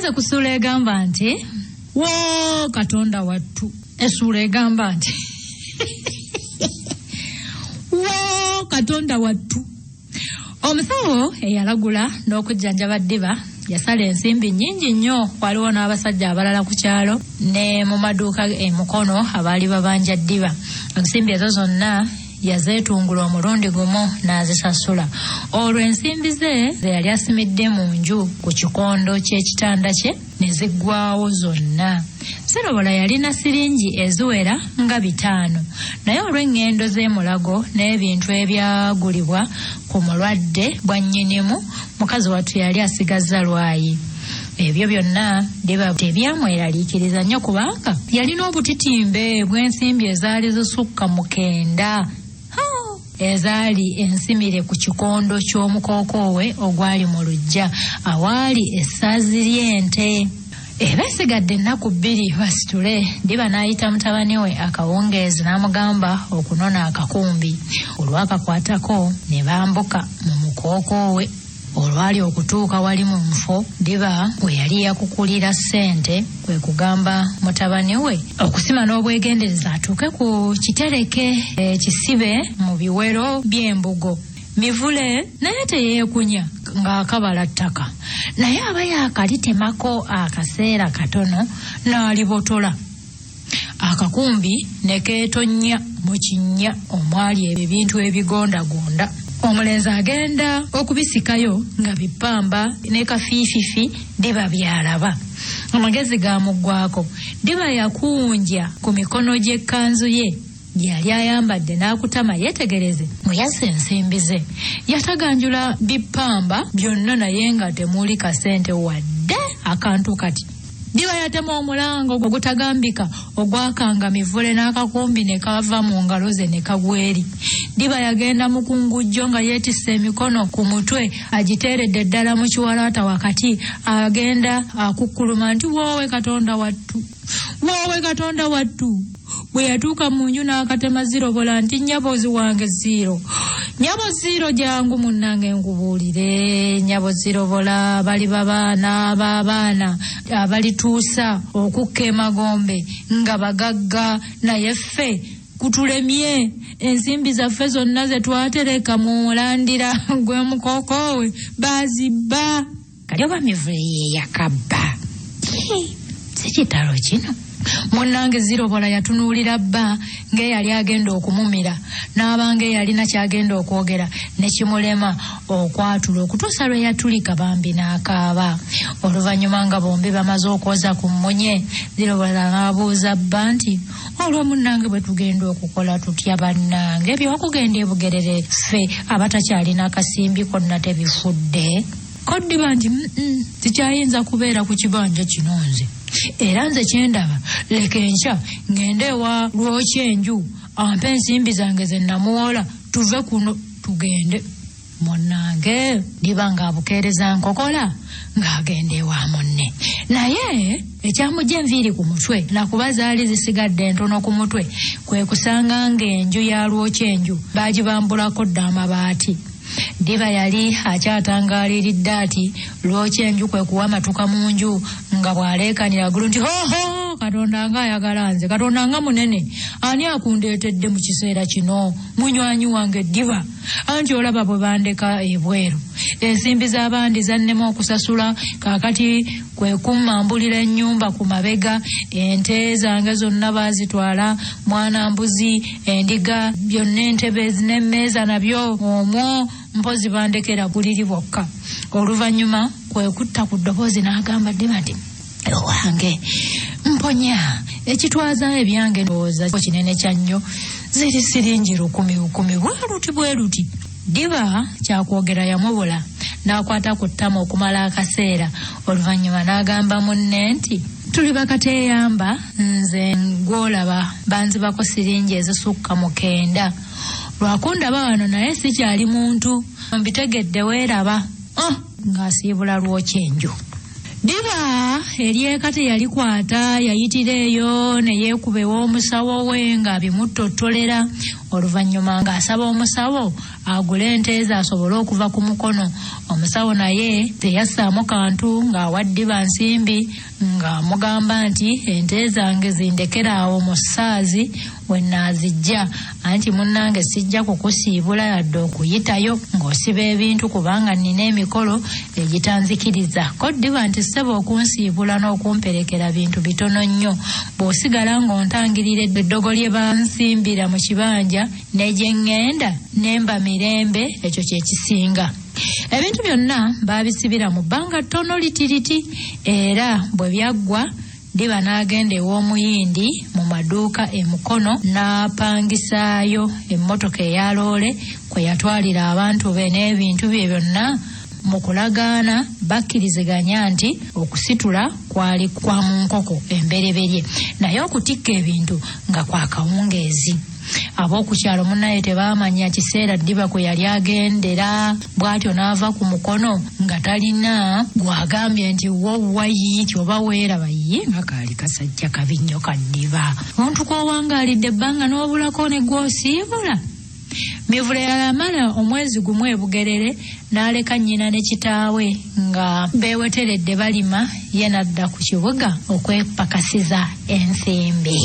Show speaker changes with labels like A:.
A: Tugenze ku ssuula egamba nti woo Katonda wattu. Essuula egamba nti woo Katonda wattu. Omusawo eyalagula n'okujjanjaba ddiba yasala ensimbi nnyingi nnyo. Waliwo n'abasajja abalala ku kyalo ne mu maduuka emukono abaali babanja ddiba. Ensimbi ezo zonna yazeetungula omulundi gumu n'azisasula. Olwo ensimbi ze yali asimidde mu nju ku kikondo ky'ekitanda kye ne ziggwawo zonna. Serobola yalina siringi eziwera nga 5, naye olw'engendo z'emulago n'ebintu ebyagulibwa ku mulwadde bwa nnyinimu, mukazi wattu yali asigazza lwayi. Ebyo byonna ddiba tebyamweraliikiriza nnyo kubanga yalina obutitimbe bw'ensimbi ezaali zisukka 9 ezaali ensimire ku kikondo ky'omukookoowe ogwali mu luggya awaali essaazi ly'ente. Ebesigadde ennaku 2 basitule, ddiba n'ayita mutabani we akawungeezi n'amugamba okunona akakumbi. Olwakakwatako ne bambuka mu mukookoowe. Olwali okutuuka wali mu nfo, ddiba bwe yali yakukulira ssente kwe kugamba mutabani we okusima n'obwegendereza atuuke ku kitereke kisibe mu biwero by'embugo. Mivule naye teyeekunya ng'akabala ttaka, naye aba yaakalitemako akaseera katono n'alibotola. Akakumbi ne keetonnya mu kinnya omwali ebintu ebigondagonda. Omulenzi agenda okubisikayo nga bipamba ne kafiififi ddiba byalaba. Amagezi gamuggwako, ddiba yakunja ku mikono gy'ekkanzu ye gyali ayambadde n'akutama yetegereze muyase ensimbi ze. Yataganjula bipamba byonna naye nga temuli kasente wadde akantu kati. Ddiba yatema omulango ogutagambika ogwakanga Mivule n'akakumbi ne kava mu ngalo ze ne kagweri. Ddiba yagenda mu kungujjo nga yeetisse emikono ku mutwe agiteeredde ddala mu kiwalaata wakati, agenda akukkuluma nti woowe Katonda wattu, woowe Katonda wattu. Bwe yatuuka mu nju n'akatema Zirobola nti nyabozi wange Ziro, nyabo Ziro jangu munnange nkubuulire. Nyabo Zirobola bali babaana b'abaana abalituusa okukka emagombe nga bagagga, naye ffe kutulemye. Ensimbi zaffe zonna ze twatereka mu mulandira gw'emukookoowe baazibba. Kali oba Mivule ye yakabba? Si kitalo kino. Munnange Zirobola yatunuulira bba ng'eyali agenda okumumira, n'abanga eyalina kyagenda okwogera ne kimulema okwatula okutuusa lwe yatulika bambi n'akaaba. Oluvannyuma nga bombi bamaze okwoza ku mmunye, Zirobola n'abuuza bba nti olwo munnange bwe tugenda okukola tutya bannange? Ebyokugenda ebugerere ffe abatakyalina akasimbi konna tebifudde? Koddiba nti sikyayinza kubeera ku kibanja kino nze, era nze kyendaba leka enkya ngende ewa Lwokyenju ampe ensimbi zange ze namuwola tuve kuno tugende. Munnange ddiba ng'abukeereza nkokola ng'agenda ewa munne, naye ekyamujja enviiri ku mutwe nakuba zaali zisigadde entono ku mutwe kwe kusanga ng'enju ya Lwokyenju baagibambulako dda amabaati. Ddiba yali akyatangaaliridde ati Lwokyenju kwe kuwa matuka mu nju nga bw'aleekanira gulu nti hoho Katonda nga ayagala nze, Katonda nga munene, ani akundeetedde mu kiseera kino munywanyi wange Ddiba? Anti olaba bwe bandeka ebweru, ensimbi z'abandi zannema okusasula, kaakati kwe kummambulira ennyumba ku mabega, ente zange zonna baazitwala, mwana mbuzi, endiga, byonna entebe n'emmeeza nabyo omwo mpozi bandekera buliri bwokka. Oluvannyuma kwe kutta ku ddoboozi n'agamba Ddiba nti wange mponya ekitwaza ebyange ndowooza kinene kya nnyo, ziri siringi 10 bwe luti. Ddiba kyakwogera yamubula n'akwata ku ttama okumala akaseera. Oluvannyuma n'agamba munne nti tuli bakateeyamba, nze ngwolaba banzibako siringi ezisukka 9. Lwakundaba wano naye sikyali muntu, mbitegedde weeraba. Ng'asiibula Lwokyenju. Ddiba eryeka teyalikwata yayitira eyo ne yeekuba ew'omusawo we nga bimuttotolera. Oluvannyuma ng'asaba omusawo agule ente ze asobole okuva ku mukono. Omusawo naye teyassaamu kantu ng'awa Ddiba nsimbi ng'amugamba nti ente zange zindekera awo mu ssaazi we nnaazijja, anti munnange sijja kukusiibula yadde okuyitayo ng'osiba ebintu kubanga nnina emikolo egitanzikiriza. Ko Ddiba nti ssebo okunsiibula n'okumperekera bintu bitono nnyo, bw'osigala ng'ontangirira eddogo lye bansimbira mu kibanja ne gye ŋŋenda nemba mirembe, ekyo kye kisinga. Ebintu byonna baabisibira mu bbanga ttono litiriti, era bwe byaggwa Ddiba n'agenda ew'omuyindi mu maduuka e Mukono n'apangisaayo emmotoka eya loole kwe yatwalira abantu be n'ebintu bye byonna, mu kulagaana bakkiriziganya nti okusitula kwali kwa mu nkoko embereberye, naye okutikka ebintu nga kwa kawungeezi. Ab'okukyalo munnaye tebaamanya kiseera Ddiba kwe yali agendera, bw'atyo n'ava ku Mukono nga talina gwagambye nti wowayi nti oba weeraba ye nga kaali kasajja kabi nnyo ka Ddiba. Omuntu kw'owangaalidde ebbanga n'obulako ne gw'osiibula. Mivule yalamala omwezi gumu e Bugerere n'aleka nnyina ne kitaawe nga beeweteredde balima, ye n'adda ku kibuga okwepakasiza ensimbi.